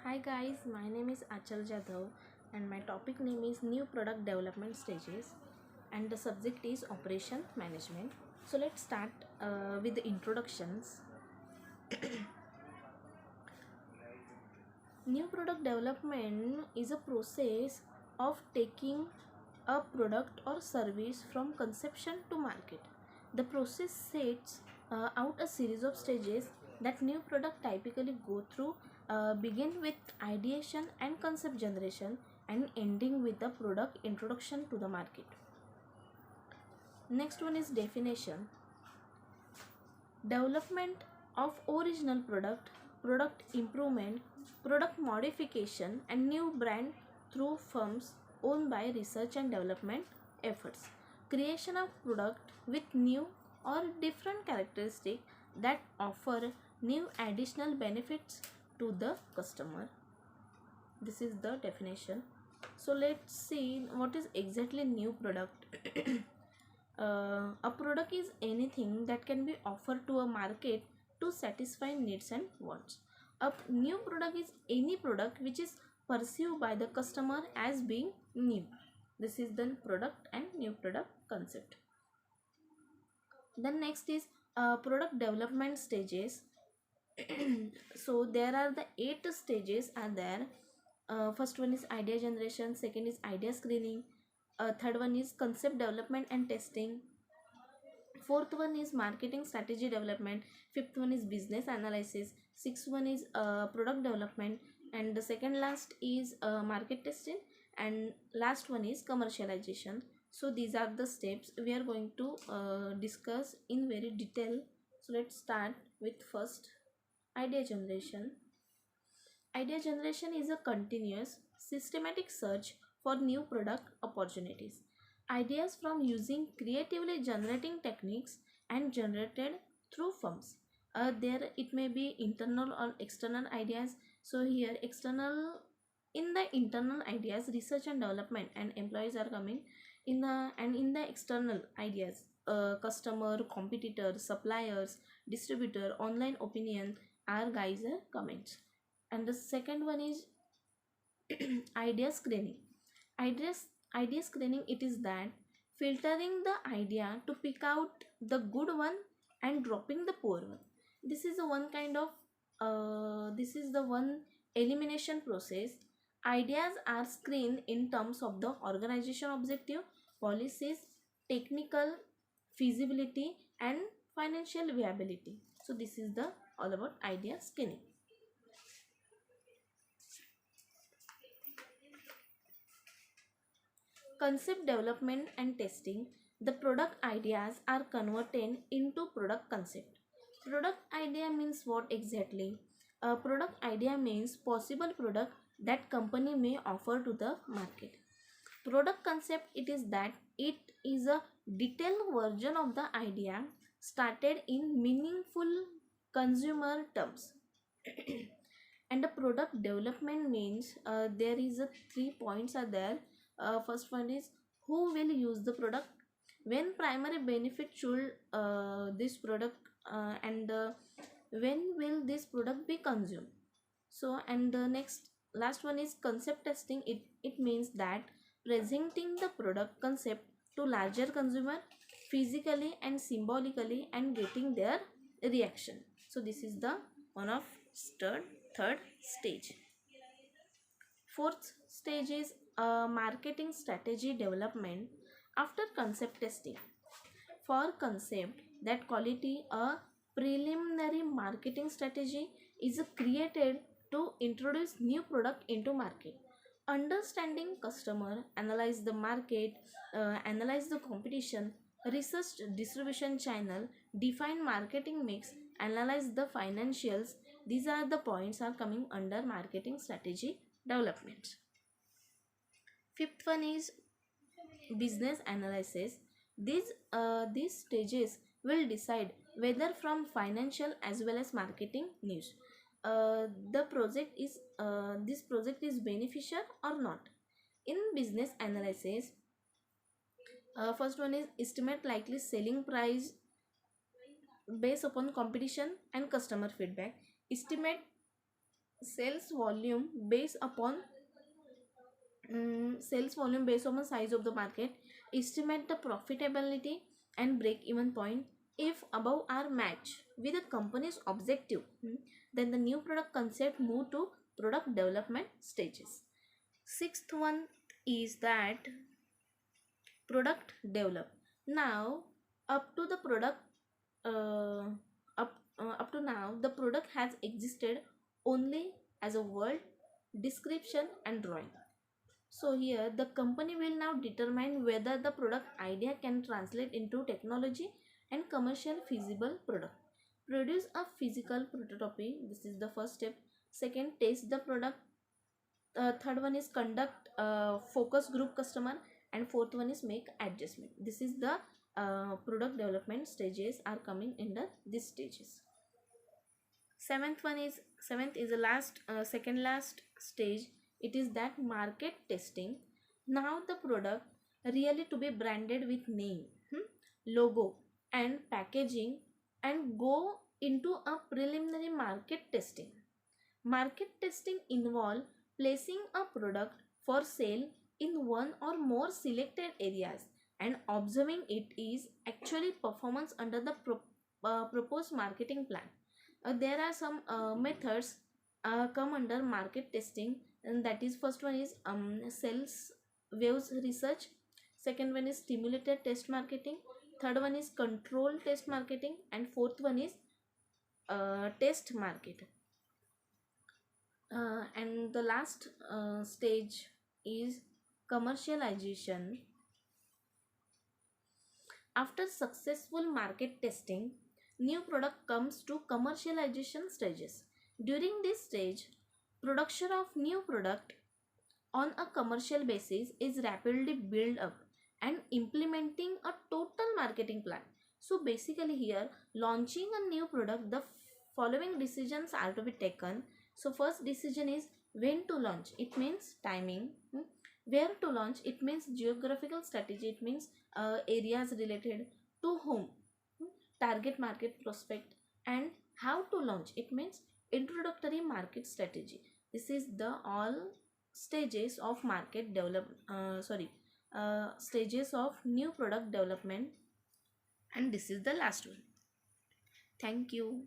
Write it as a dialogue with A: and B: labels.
A: Hi guys, my name is Achal Jadhav and my topic name is New Product Development Stages and the subject is Operation Management. So let's start with the introductions. New product development is a process of taking a product or service from conception to market. The process sets out a series of stages that new product typically go through, begin with ideation and concept generation and ending with the product introduction to the market. Next one is definition. Development of original product, product improvement, product modification and new brand through firms owned by research and development efforts. Creation of product with new or different characteristics that offer new additional benefits to the customer. This is the definition. So let's see what is exactly new product. A product is anything that can be offered to a market to satisfy needs and wants. A new product is any product which is perceived by the customer as being new. This is the product and new product concept. Then next is product development stages. So there are the 8 stages are there. First one is idea generation, second is idea screening, third one is concept development and testing, fourth one is marketing strategy development, fifth one is business analysis, sixth one is product development, and the second last is market testing, and last one is commercialization. So these are the steps we are going to discuss in very detail. So let's start with first idea generation. Idea generation is a continuous, systematic search for new product opportunities. Ideas from using creatively generating techniques and generated through firms. There it may be internal or external ideas. So here external, in the internal ideas, research and development and employees are coming in the external ideas, customer, competitor, suppliers, distributor, online opinion are guys comments. And the second one is idea screening. Idea screening, it is that filtering the idea to pick out the good one and dropping the poor one. This is the one kind of this is the one elimination process. Ideas are screened in terms of the organization objective, policies, technical feasibility and financial viability. So this is the all about idea screening. Concept development and testing. The product ideas are converted into product concept. Product idea means what exactly? A product idea means possible product that company may offer to the market. Product concept, it is that it is a detailed version of the idea started in meaningful consumer terms. And the product development means there is a 3 points are there. First one is who will use the product, when primary benefit should this product, and when will this product be consumed. So and the next last one is concept testing. It means that presenting the product concept to larger consumer physically and symbolically and getting their reaction. So this is the one of third stage. Fourth stage is marketing strategy development after concept testing. For concept that quality, a preliminary marketing strategy is created to introduce new product into market. Understanding customer, analyze the market, analyze the competition, research distribution channel, define marketing mix, analyze the financials. These are the points are coming under marketing strategy development. Fifth one is business analysis. These stages will decide whether from financial as well as marketing news the project is this project is beneficial or not. In business analysis, first one is estimate likely selling price based upon competition and customer feedback. Estimate sales volume based upon sales volume based on the size of the market, estimate the profitability and break even point. If above are match with the company's objective, then the new product concept move to product development stages. Sixth one is that product develop. Now up to the product uh, up to now the product has existed only as a word, description and drawing. So here the company will now determine whether the product idea can translate into technology and commercial feasible product. Produce a physical prototype. This is the first step. Second, test the product. Third one is conduct focus group customer, and fourth one is make adjustment. This is the product development stages are coming under these stages. Seventh is the last second last stage. It is that market testing. Now the product really to be branded with name, logo and packaging, and go into a preliminary market testing. Market testing involve placing a product for sale in one or more selected areas and observing it is actually performance under the proposed marketing plan. There are some methods come under market testing, and that is first one is sales waves research, second one is stimulated test marketing, third one is control test marketing, and fourth one is test market. And the last stage is commercialization. After successful market testing, new product comes to commercialization stages. During this stage, production of new product on a commercial basis is rapidly built up and implementing a total marketing plan. So basically here, launching a new product, the following decisions are to be taken. So first decision is when to launch. It means timing. Where to launch. It means geographical strategy. It means areas related to whom, target market prospect, and how to launch. It means introductory market strategy. This is the all stages of market develop stages of new product development, and this is the last one. Thank you.